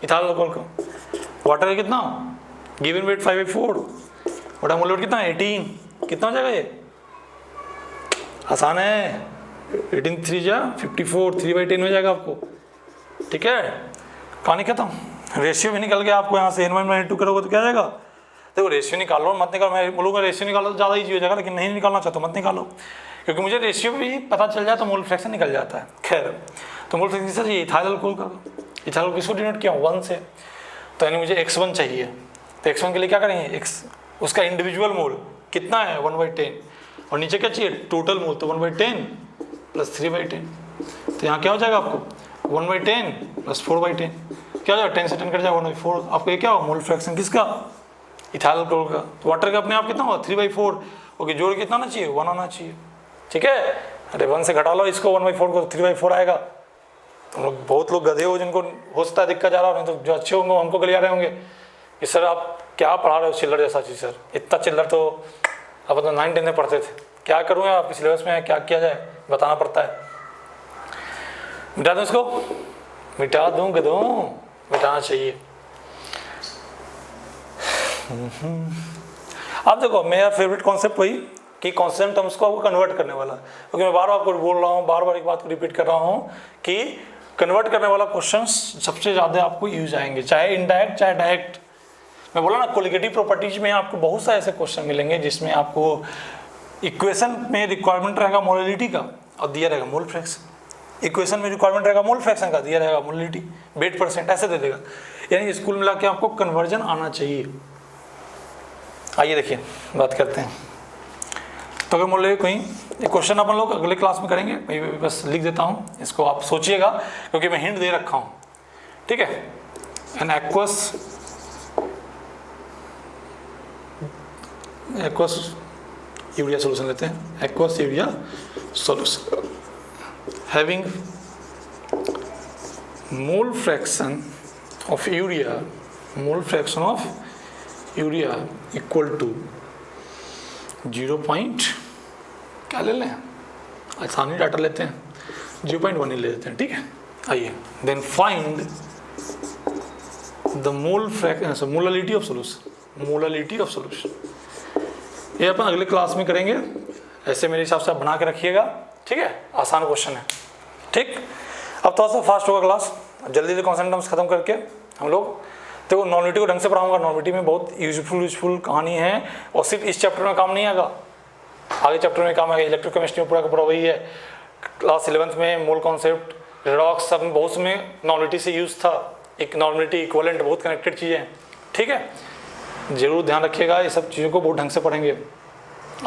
इथाइल अल्कोहल का। वाटर का कितना, given weight 5/4, water molar weight कितना 18, कितना हो जाएगा ये, आसान है, 18 3 जा 54, 3/10 हो जाएगा आपको, ठीक है। कहानी खत्म। रेशियो भी निकल गया आपको यहाँ से, n1/2 करोगे तो क्या जाएगा, देखो रेशियो निकालो मत निकालो, मैं बोलूँगा रेशियो निकालो तो ज़्यादा ईजी हो जाएगा, लेकिन नहीं निकालना चाहता मत निकालो, क्योंकि मुझे रेशियो भी पता चल जाए तो मोल फ्रैक्शन निकल जाता है। खैर तो मोल फ्रैक्शन सर ये इथाइल अल्कोहल का, इथाइल अल्कोहल किसको डिनोट किया 1 से, तो यानी मुझे x1 चाहिए। तो x1 के लिए क्या करेंगे, x उसका इंडिविजुअल मोल कितना है 1/10, और नीचे क्या चाहिए टोटल मोल, तो 1/10 + 3/10, तो यहाँ क्या हो जाएगा आपको 1/10 + 4/10, क्या हो जाएगा 10 से 10 कट जाएगा 1/4। आपको ये क्या हो मोल फ्रैक्शन किसका, इथाइल अल्कोहल का। तो वाटर का अपने आप कितना होगा 3/4, ओके, जोड़ कितना आना चाहिए 1 आना चाहिए, ठीक है। अरे 1 से घटा लो इसको 1/4 को, 3/4 आएगा। तुम लोग बहुत लोग गधे हो जिनको हो सकता है दिक्कत जा रहा हो, नहीं तो जो अच्छे होंगे हमको गलिया रहे होंगे कि सर आप क्या पढ़ा रहे हो चिल्लर जैसा चीज़, सर इतना चिल्लर तो अब तो 9-10 में पढ़ते थे, क्या करूँ आपके सिलेबस में क्या किया जाए बताना पड़ता है। मिटा दूँ इसको, मिटा दूँ गधों, मिटाना चाहिए। अब देखो मेरा फेवरेट कॉन्सेप्ट वही कि कॉन्स्टेंट टर्म्स को आपको कन्वर्ट करने वाला, क्योंकि मैं बार बार आपको बोल रहा हूँ, बार बार एक बात को रिपीट कर रहा हूँ कि कन्वर्ट करने वाला क्वेश्चंस सबसे ज़्यादा आपको यूज आएंगे, चाहे इनडायरेक्ट चाहे डायरेक्ट। मैं बोला ना कोलिगेटिव प्रॉपर्टीज में आपको बहुत सारे ऐसे क्वेश्चन मिलेंगे जिसमें आपको इक्वेशन में रिक्वायरमेंट रहेगा मोलरिटी का और दिया रहेगा मोल फ्रैक्शन, इक्वेशन में रिक्वायरमेंट रहेगा मोल फ्रैक्शन का, दिया रहेगा मोलरिटी वेट % ऐसे दे देगा। यानी स्कूल मिला के आपको कन्वर्जन आना चाहिए। आइए देखिए बात करते हैं। तो अगर बोले कोई एक क्वेश्चन अपन लोग अगले क्लास में करेंगे, मैं बस लिख देता हूँ, इसको आप सोचिएगा क्योंकि मैं हिंट दे रखा हूँ, ठीक है। एन एक्वस यूरिया सोल्यूशन लेते हैं, aqueous urea solution, having mole fraction of urea equal to 0. क्या ले लें, आसानी डाटा लेते हैं, 0.1 ही ले लेते हैं, ठीक है। आइए, then find the molality of solution. ये अपन अगले क्लास में करेंगे, ऐसे मेरे हिसाब से आप बना के रखिएगा, ठीक है। आसान क्वेश्चन है, ठीक। अब थोड़ा सा फास्ट होगा क्लास, जल्दी से कॉन्सेप्ट टर्म्स खत्म करके हम लोग देखो नॉर्मलिटी को ढंग से पढ़ाऊंगा। नॉर्मलिटी में बहुत यूजफुल कहानी है, और सिर्फ इस चैप्टर में काम नहीं आएगा, आगे चैप्टर में काम आएगा। इलेक्ट्रोकेमिस्ट्री में पूरा का पूरा वही है। क्लास 11th में मोल कॉन्सेप्ट, रेडॉक्स, सब बहुत में नॉर्मलिटी से यूज था। एक नॉर्मलिटी इक्विवेलेंट, बहुत कनेक्टेड चीज़ें, ठीक है। जरूर ध्यान रखिएगा, ये सब चीज़ों को बहुत ढंग से पढ़ेंगे।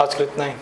आज के लिए इतना ही।